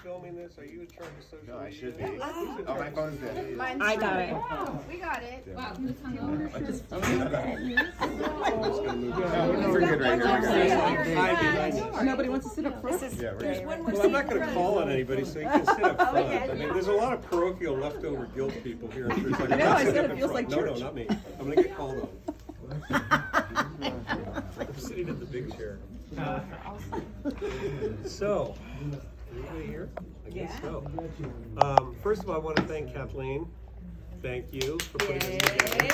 filming this? Are you in charge of social media? No, I should be. Oh, my phone's dead. I got it. Oh, we got it. Wow, who's hungover? We're good right here. Nobody wants to sit up front. Yeah, we're good. Well, I'm not going to call on anybody, so you can sit up front. I mean, there's a lot of parochial leftover guilt people here. It's like, I know, I sit said up it in feels front. like church. No, not me. I'm going to get called on. I'm sitting in the big chair. So, anybody here? I guess so. First of all, I want to thank Kathleen. Thank you for putting this together.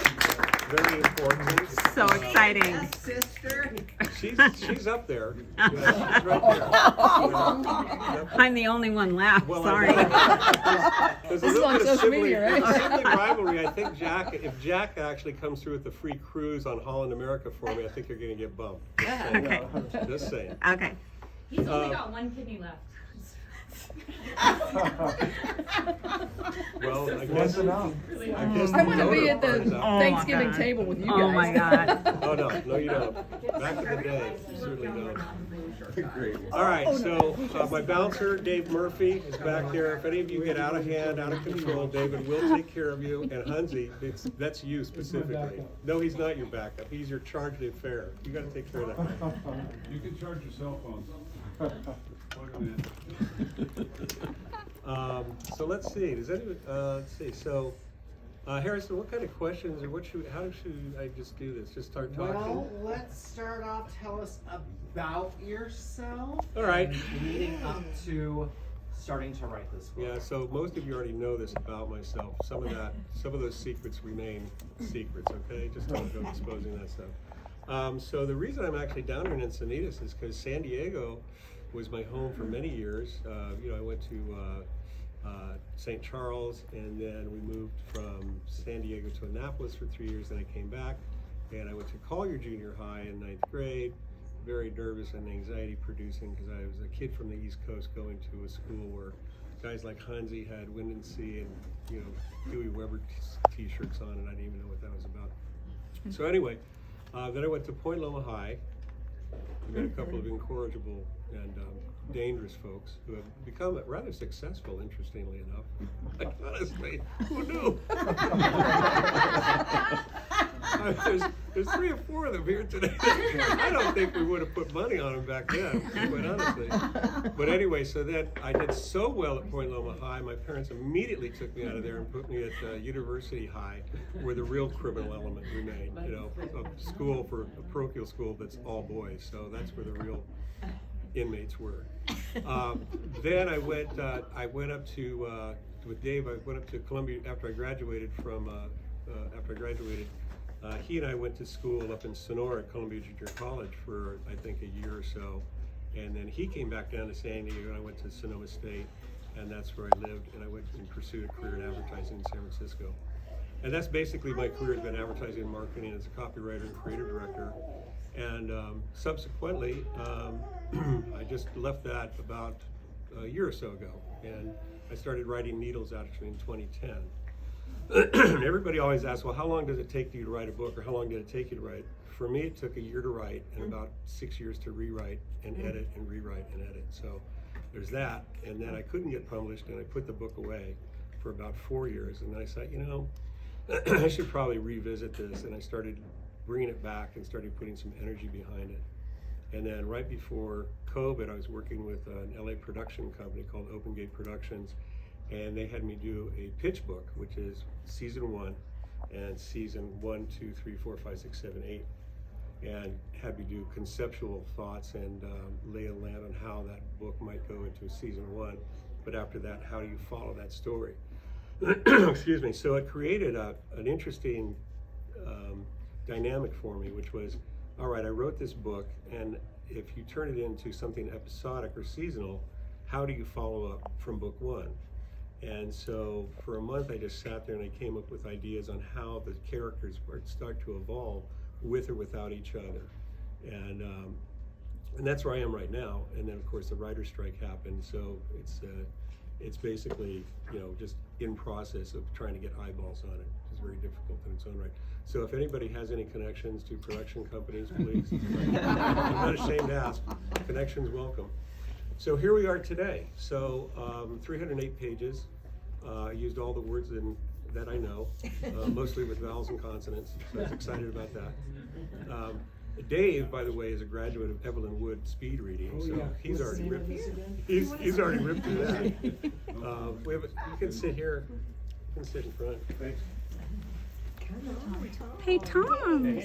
Very important. So exciting. Sister. She's up there. Yeah, she's right there. I'm the only one left. Well, Sorry. There's a This is little on bit of social sibling, media, right? sibling rivalry. I think if Jack actually comes through with the free cruise on Holland America for me, I think you're going to get bumped. Okay. Just saying. Okay. He's only got one kidney left. Well, I guess I want to be at the Thanksgiving God. table with you guys. Oh my God. Oh no, you don't. Back in the day, you certainly don't. Great. All right, so my bouncer, Dave Murphy, is back there. If any of you get out of hand, out of control, David will take care of you. And Hunzi, that's you specifically. No, he's not your backup. He's your charge d'affaires. You got to take care of that. You can charge your cell phones. Plug them in. So let's see. Does anyone? Let's see. So, Harrison, what kind of questions or how should I just do this? Just start talking. Well, let's start off. Tell us about yourself. All right. Leading up to starting to write this book. Yeah. So most of you already know this about myself. Some of those secrets remain secrets. Okay. Just don't go exposing that stuff. So the reason I'm actually down here in Encinitas is because San Diego was my home for many years. I went to St. Charles, and then we moved from San Diego to Annapolis for 3 years. Then I came back, and I went to Collier Junior High in 9th grade. Very nervous and anxiety producing because I was a kid from the East Coast going to a school where guys like Hansi had Wind and Sea and Huey Weber t-shirts on, and I didn't even know what that was about. So anyway, then I went to Point Loma High. I met a couple of incorrigible and dangerous folks who have become rather successful, interestingly enough. Like, honestly, who knew? There's 3 or 4 of them here today. I don't think we would have put money on them back then, quite honestly. But anyway, so then I did so well at Point Loma High, my parents immediately took me out of there and put me at University High, where the real criminal element remained. A school for a parochial school that's all boys. So that's where the real inmates were. Then I went up to with Dave. I went up to Columbia after I graduated from he and I went to school up in Sonora at Columbia Junior College for I think a year or so, and then he came back down to San Diego and I went to Sonoma State, and that's where I lived, and I went and pursued a career in advertising in San Francisco. And that's basically my career has been advertising and marketing as a copywriter and creative director. And subsequently, I just left that about a year or so ago, and I started writing Needles actually in 2010. Everybody always asks, well, how long does it take you to write a book, or how long did it take you to write? For me, it took a year to write and about 6 years to rewrite and edit and rewrite and edit. So there's that, and then I couldn't get published, and I put the book away for about 4 years, and then I said, I should probably revisit this, and I started bringing it back and started putting some energy behind it. And then right before COVID, I was working with an LA production company called Open Gate Productions, and they had me do a pitch book, which is season 1 and season 1, 2, 3, 4, 5, 6, 7, 8, and had me do conceptual thoughts and lay a land on how that book might go into season 1. But after that, how do you follow that story? Excuse me. So it created an interesting dynamic for me, which was, all right, I wrote this book, and if you turn it into something episodic or seasonal, how do you follow up from book 1? And so for a month, I just sat there and I came up with ideas on how the characters would start to evolve with or without each other. And that's where I am right now. And then of course the writer's strike happened, so it's basically, just in process of trying to get eyeballs on it, which is very difficult in its own right. So if anybody has any connections to production companies, please, I'm not ashamed to ask, connections welcome. So here we are today. So 308 pages. I used all the words that I know, mostly with vowels and consonants. So I was excited about that. Dave, by the way, is a graduate of Evelyn Wood speed reading, so he's already ripped. He's already ripped through that. You can sit here. You can sit in front. Thanks. Hey, Tom.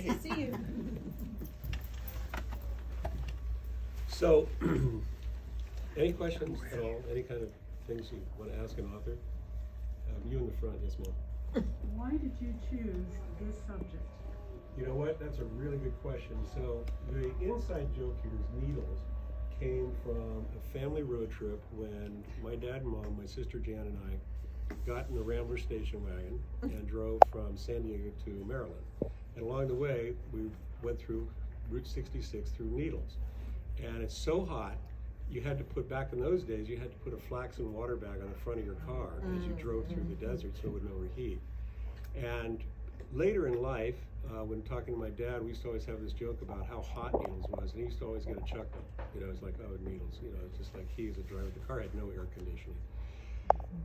So, any questions at all? Any kind of things you want to ask an author? You in the front, yes, ma'am. Why did you choose this subject? You know what? That's a really good question. So the inside joke here is needles came from a family road trip when my dad and mom, my sister Jan and I got in the Rambler station wagon and drove from San Diego to Maryland. And along the way, we went through Route 66 through Needles. And it's so hot, you had to put, back in those days, you had to put a flaxen water bag on the front of your car as you drove through the desert so it wouldn't overheat. And later in life, when talking to my dad, we used to always have this joke about how hot Needles was, and he used to always get a chuckle. You know, it's like, oh, Needles, you know, it's just like he as a driver, the car had no air conditioning.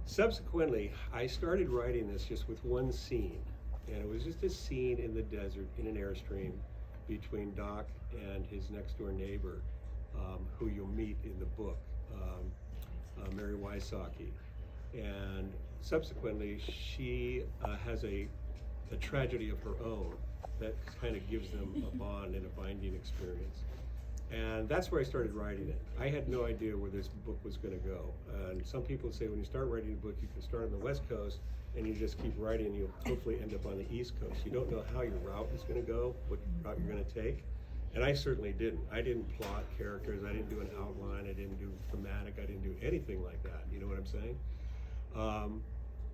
Subsequently, I started writing this just with one scene, and it was just a scene in the desert in an airstream between Doc and his next door neighbor, who you'll meet in the book, Mary Wysocki. And subsequently, she has a tragedy of her own that kind of gives them a bond and a binding experience. And that's where I started writing it. I had no idea where this book was going to go. And some people say when you start writing a book, you can start on the West Coast and you just keep writing and you'll hopefully end up on the East Coast. You don't know how your route is going to go, what route you're going to take. And I certainly didn't. I didn't plot characters, I didn't do an outline, I didn't do thematic, I didn't do anything like that. You know what I'm saying?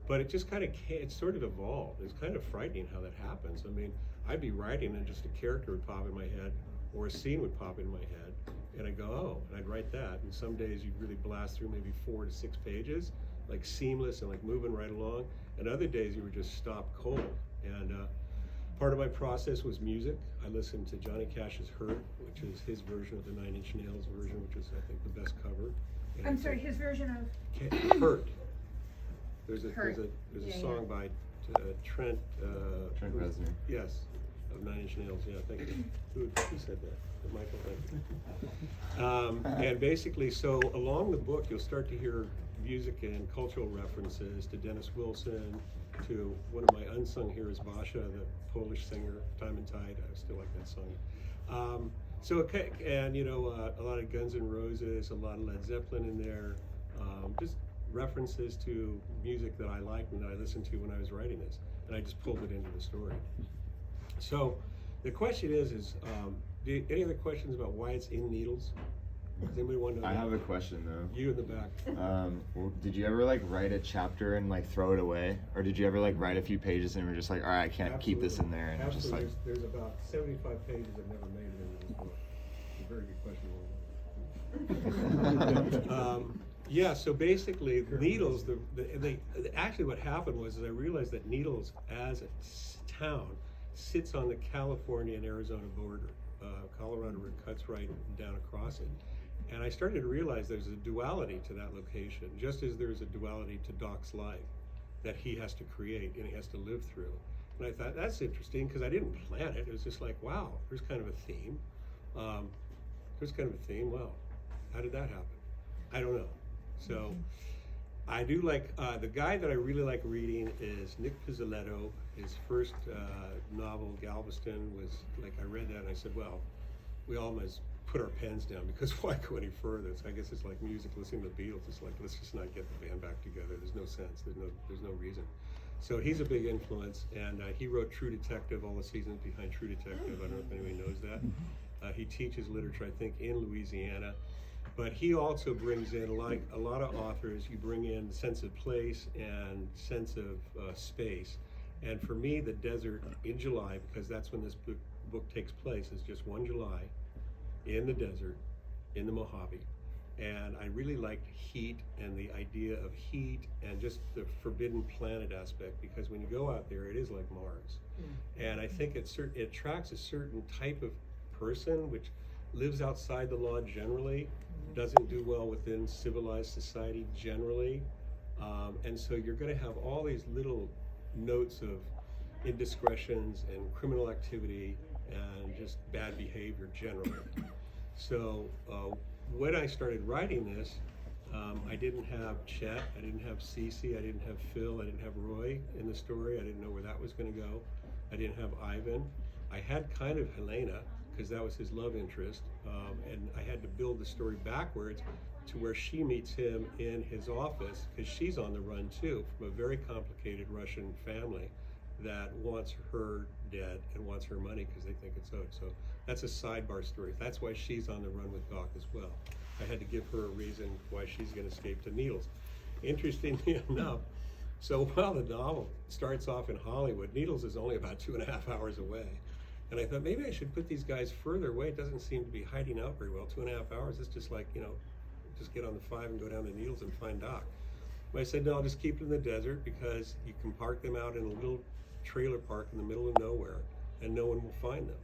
But it just kind of it sort of evolved. It's kind of frightening how that happens. I mean, I'd be writing and just a character would pop in my head or a scene would pop in my head and I'd go, oh, and I'd write that. And some days you'd really blast through maybe 4 to 6 pages, like seamless and like moving right along. And other days you were just stopped cold. And part of my process was music. I listened to Johnny Cash's Hurt, which is his version of the 9 Inch Nails version, which is, I think, the best cover. And I'm sorry, his version of? Hurt. There's a Yeah, song by Trent Reznor. Yes, of 9 Inch Nails. Yeah, thank you. Who said that? Michael, thank you. And basically, so along the book, you'll start to hear music and cultural references to Dennis Wilson, to one of my unsung heroes, Basha, the Polish singer, Time and Tide. I still like that song. And you know, a lot of Guns N' Roses, a lot of Led Zeppelin in there. Just references to music that I liked and that I listened to when I was writing this, and I just pulled it into the story. So the question is any other questions about why it's in Needles? Does anybody want to know? I have a question though. You in the back. Well, did you ever like write a chapter and like throw it away, or did you ever like write a few pages and were just like, all right, I can't keep this in there, and Absolutely. just like. There's about 75 pages that never made it into this book. It's a very good question. Yeah, so basically, Needles, actually what happened was I realized that Needles as a town sits on the California and Arizona border. Colorado River cuts right down across it. And I started to realize there's a duality to that location, just as there's a duality to Doc's life that he has to create and he has to live through. And I thought, that's interesting, because I didn't plan it. It was just like, wow, there's kind of a theme. Wow, how did that happen? I don't know. So I do like, the guy that I really like reading is Nick Pizzoletto. His first novel, Galveston, was like, I read that and I said, well, we all must put our pens down, because why go any further? So I guess it's like music, listening to the Beatles. It's like, let's just not get the band back together. There's no sense, there's no reason. So he's a big influence, and he wrote True Detective, all the seasons behind True Detective. I don't know if anybody knows that. He teaches literature, I think, in Louisiana. But he also brings in, like a lot of authors, you bring in sense of place and sense of space. And for me, the desert in July, because that's when this book takes place, is just one July in the desert, in the Mojave. And I really liked heat and the idea of heat and just the forbidden planet aspect, because when you go out there, it is like Mars. And I think it attracts a certain type of person which lives outside the law generally, doesn't do well within civilized society generally. And so you're going to have all these little notes of indiscretions and criminal activity and just bad behavior generally. So when I started writing this, I didn't have Chet, I didn't have Cece, I didn't have Phil, I didn't have Roy in the story. I didn't know where that was going to go. I didn't have Ivan. I had kind of Helena, because that was his love interest, and I had to build the story backwards to where she meets him in his office, because she's on the run too, from a very complicated Russian family that wants her dead and wants her money because they think it's owed. So that's a sidebar story. That's why she's on the run with Doc as well. I had to give her a reason why she's going to escape to Needles. Interestingly enough, so while the novel starts off in Hollywood, Needles is only about 2.5 hours away. And I thought maybe I should put these guys further away. It doesn't seem to be hiding out very well. 2.5 hours, it's just like, just get on the 5 and go down to Needles and find Doc. But I said, no, I'll just keep it in the desert because you can park them out in a little trailer park in the middle of nowhere and no one will find them.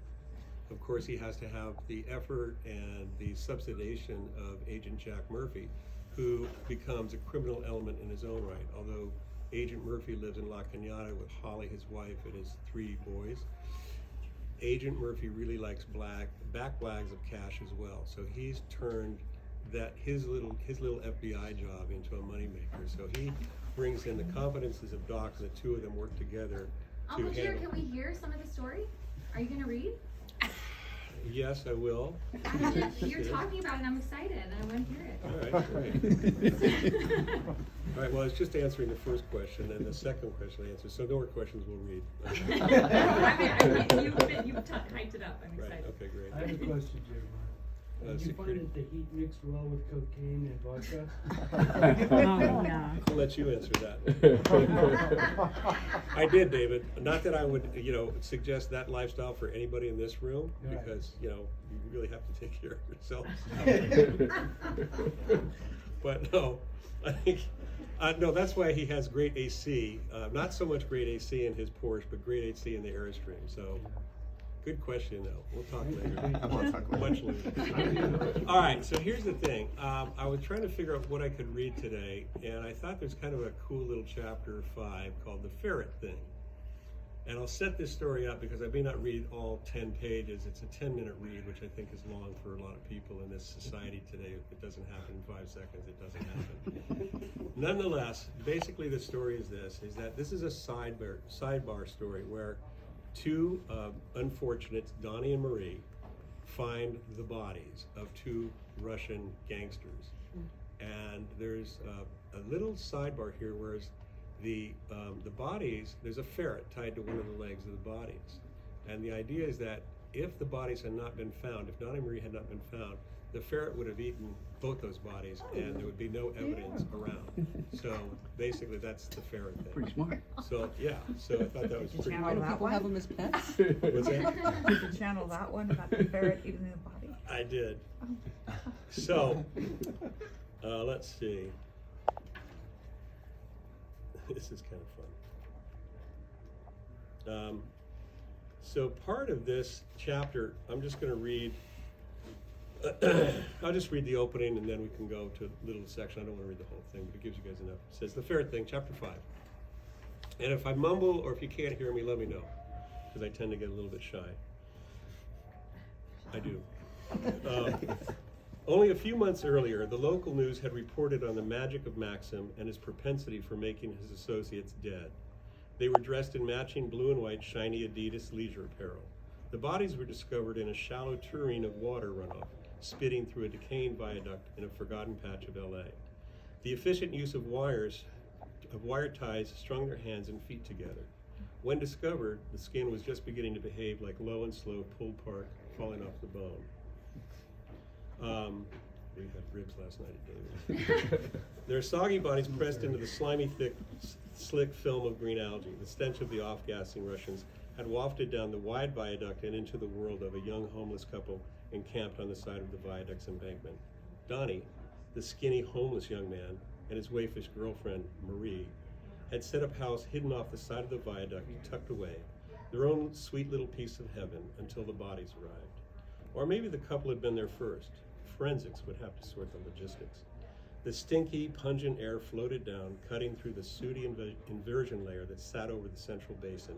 Of course, he has to have the effort and the subsidization of Agent Jack Murphy, who becomes a criminal element in his own right. Although Agent Murphy lives in La Cañada with Holly, his wife, and his 3 boys. Agent Murphy really likes back bags of cash as well. So he's turned his little FBI job into a moneymaker. So he brings in the confidences of Doc, and the two of them work together to Uncle Jer, handle. can we hear some of the story? Are you going to read? Yes, I will. You're talking about it, and I'm excited. I want to hear it. All right, great. All right, well, it's just answering the first question, and the second question I answered. So no more questions, we'll read. You've hyped it up. I'm Right, excited. okay, great. I have a question, Jeremiah. Did you find that the heat mixed well with cocaine and vodka? Oh, yeah. I'll let you answer that. I did, David. Not that I would, suggest that lifestyle for anybody in this room, Right. because, you really have to take care of yourself. But no, I think, no, that's why he has great AC. Not so much great AC in his Porsche, but great AC in the Airstream. So, good question, though. We'll talk later. We'll talk later. Much later. All right, so here's the thing. I was trying to figure out what I could read today, and I thought there's kind of a cool little chapter 5 called The Ferret Thing. And I'll set this story up because I may not read all 10 pages. It's a 10-minute read, which I think is long for a lot of people in this society today. If it doesn't happen in 5 seconds, it doesn't happen. Nonetheless, basically the story is this is a sidebar story where 2 unfortunates, Donnie and Marie, find the bodies of 2 Russian gangsters. And there's a little sidebar here, whereas the bodies, there's a ferret tied to one of the legs of the bodies. And the idea is that if the bodies had not been found, if Donnie and Marie had not been found, the ferret would have eaten both those bodies and there would be no evidence around. So basically that's the ferret thing. Pretty smart. So yeah, so I thought that was Did you pretty channel cool. that People one? have them as pets. What's that? Did you channel that one about the ferret eating the body? I did. So, let's see. This is kind of fun. So part of this chapter, I'm just going to read, I'll just read the opening and then we can go to a little section. I don't want to read the whole thing, but it gives you guys enough. It says, The Ferret Thing, chapter 5. And if I mumble or if you can't hear me, let me know, because I tend to get a little bit shy. I do. Only a few months earlier, the local news had reported on the magic of Maxim and his propensity for making his associates dead. They were dressed in matching blue and white shiny Adidas leisure apparel. The bodies were discovered in a shallow tureen of water runoff, spitting through a decaying viaduct in a forgotten patch of LA. The efficient use of wire ties strung their hands and feet together. When discovered, the skin was just beginning to behave like low and slow pulled pork falling off the bone. We had ribs last night at David's. Their soggy bodies pressed into the slimy, thick, slick film of green algae. The stench of the off-gassing Russians had wafted down the wide viaduct and into the world of a young homeless couple encamped on the side of the viaduct's embankment. Donnie, the skinny homeless young man, and his waifish girlfriend, Marie, had set up house hidden off the side of the viaduct, tucked away, their own sweet little piece of heaven, until the bodies arrived. Or maybe the couple had been there first, forensics would have to sort the logistics. The stinky, pungent air floated down, cutting through the sooty inversion layer that sat over the central basin,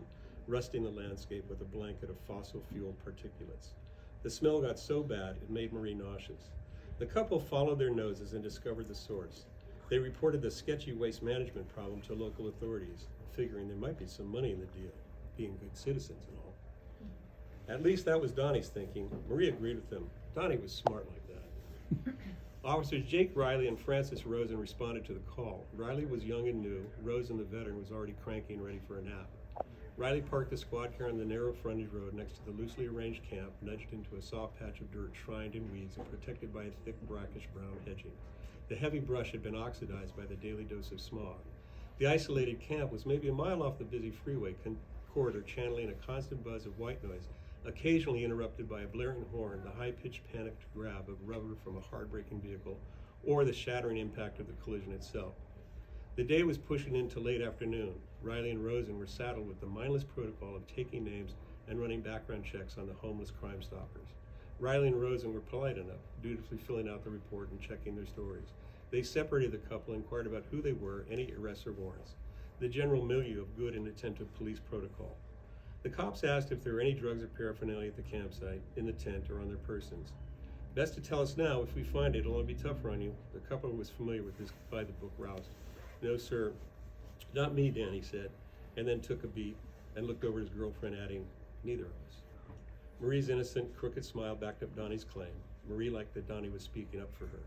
rusting the landscape with a blanket of fossil fuel particulates. The smell got so bad it made Marie nauseous. The couple followed their noses and discovered the source. They reported the sketchy waste management problem to local authorities, figuring there might be some money in the deal, being good citizens and all. At least that was Donnie's thinking. Marie agreed with him. Donnie was smart like that. Officers Jake Riley and Francis Rosen responded to the call. Riley was young and new. Rosen, the veteran, was already cranky and ready for a nap. Riley parked the squad car on the narrow frontage road next to the loosely arranged camp, nudged into a soft patch of dirt shrined in weeds and protected by a thick brackish brown hedging. The heavy brush had been oxidized by the daily dose of smog. The isolated camp was maybe a mile off the busy freeway corridor, channeling a constant buzz of white noise, occasionally interrupted by a blaring horn, the high-pitched panicked grab of rubber from a hard-braking vehicle, or the shattering impact of the collision itself. The day was pushing into late afternoon. Riley and Rosen were saddled with the mindless protocol of taking names and running background checks on the homeless Crime Stoppers. Riley and Rosen were polite enough, dutifully filling out the report and checking their stories. They separated the couple and inquired about who they were, any arrests or warrants, the general milieu of good and attentive police protocol. The cops asked if there were any drugs or paraphernalia at the campsite, in the tent, or on their persons. Best to tell us now. If we find it, it'll only be tougher on you. The couple was familiar with this by-the-book route. No, sir. Not me, Danny said, and then took a beat and looked over at his girlfriend, adding, neither of us. Marie's innocent, crooked smile backed up Donnie's claim. Marie liked that Donnie was speaking up for her.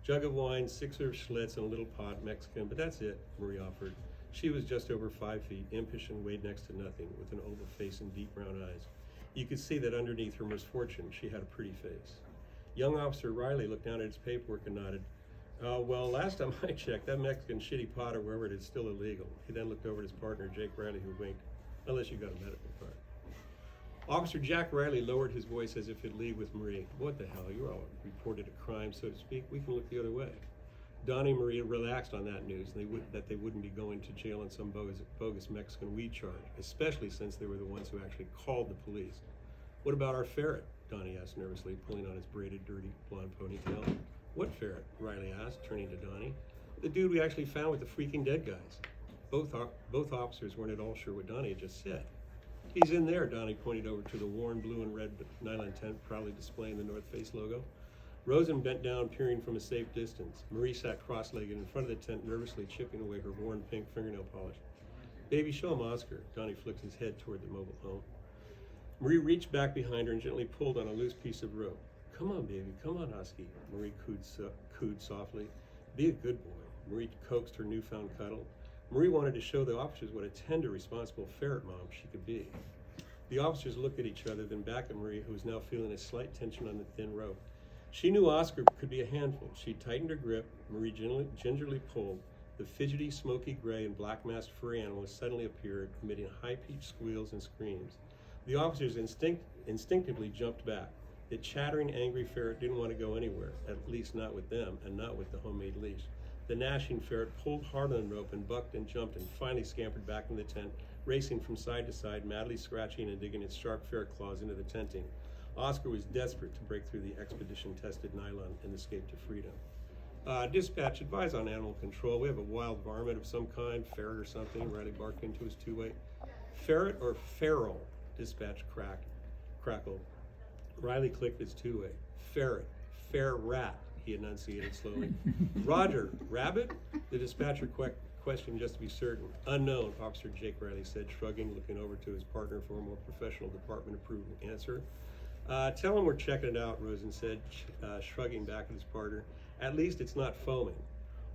Jug of wine, 6 or Schlitz, and a little pot, Mexican, but that's it, Marie offered. She was just over 5 feet, impish and weighed next to nothing, with an oval face and deep brown eyes. You could see that underneath her misfortune, she had a pretty face. Young Officer Riley looked down at his paperwork and nodded. Well, last time I checked, that Mexican shitty pot or wherever it is still illegal. He then looked over at his partner, Jake Riley, who winked, unless you got a medical card. Officer Jack Riley lowered his voice as if in league with Marie. What the hell, you're all reported a crime, so to speak. We can look the other way. Donnie and Marie relaxed on that news, that they wouldn't be going to jail on some bogus Mexican weed charge, especially since they were the ones who actually called the police. What about our ferret? Donnie asked nervously, pulling on his braided, dirty, blonde ponytail. What ferret? Riley asked, turning to Donnie. The dude we actually found with the freaking dead guys. Both officers weren't at all sure what Donnie had just said. He's in there, Donnie pointed over to the worn blue and red nylon tent proudly displaying the North Face logo. Rosen bent down, peering from a safe distance. Marie sat cross-legged in front of the tent, nervously chipping away her worn pink fingernail polish. Baby, show him Oscar. Donnie flicked his head toward the mobile home. Marie reached back behind her and gently pulled on a loose piece of rope. Come on, baby, come on, Husky, Marie cooed softly. Be a good boy. Marie coaxed her newfound cuddle. Marie wanted to show the officers what a tender, responsible ferret mom she could be. The officers looked at each other, then back at Marie, who was now feeling a slight tension on the thin rope. She knew Oscar could be a handful. She tightened her grip. Marie gingerly pulled. The fidgety, smoky gray and black masked furry animal suddenly appeared, emitting high-pitched squeals and screams. The officers instinctively jumped back. The chattering, angry ferret didn't want to go anywhere, at least not with them, and not with the homemade leash. The gnashing ferret pulled hard on the rope and bucked and jumped and finally scampered back in the tent, racing from side to side, madly scratching and digging its sharp ferret claws into the tenting. Oscar was desperate to break through the expedition-tested nylon and escape to freedom. Dispatch, advise on animal control. We have a wild varmint of some kind, ferret or something. Riley barked into his two-way. Ferret or feral? Dispatch crackled. Riley clicked his two-way. Ferret. Fair rat, he enunciated slowly. Roger, rabbit? The dispatcher questioned just to be certain. Unknown, Officer Jake Riley said, shrugging, looking over to his partner for a more professional department-approved answer. Tell him we're checking it out, Rosen said, shrugging back at his partner. At least it's not foaming.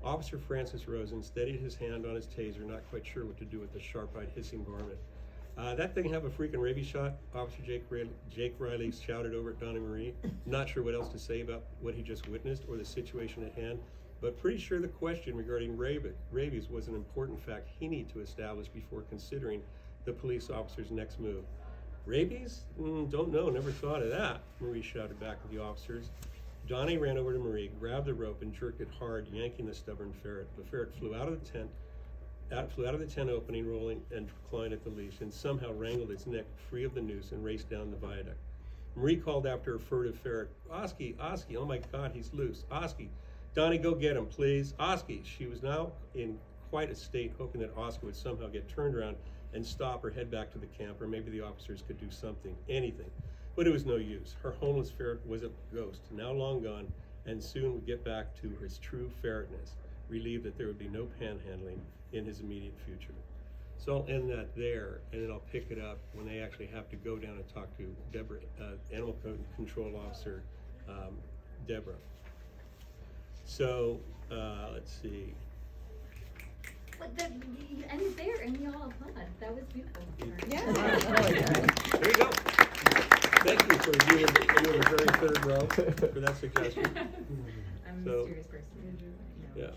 Officer Francis Rosen steadied his hand on his taser, not quite sure what to do with the sharp-eyed, hissing varmint. That thing have a freaking rabies shot? Officer Jake Riley shouted over at Donnie Marie, not sure what else to say about what he just witnessed or the situation at hand, but pretty sure the question regarding rabies was an important fact he needed to establish before considering the police officer's next move. Rabies? Don't know, never thought of that, Marie shouted back at the officers. Donnie ran over to Marie, grabbed the rope, and jerked it hard, yanking the stubborn ferret. The ferret flew out of the tent opening, rolling and clawing at the leash, and somehow wrangled its neck free of the noose and raced down the viaduct. Marie called after a furtive ferret. Oski, Oski, oh my God, he's loose. Oski, Donnie, go get him, please. Oski. She was now in quite a state, hoping that Oski would somehow get turned around and stop or head back to the camp, or maybe the officers could do something, anything. But it was no use. Her homeless ferret was a ghost, now long gone, and soon would get back to his true ferretness, relieved that there would be no panhandling in his immediate future. So I'll end that there, and then I'll pick it up when they actually have to go down and talk to Deborah, Animal Control Officer Deborah. So let's see. But you ended there and you all applaud. That was beautiful. Yeah. There you go. Thank you for doing the very third row for that suggestion. I'm a So- mysterious person. Yeah.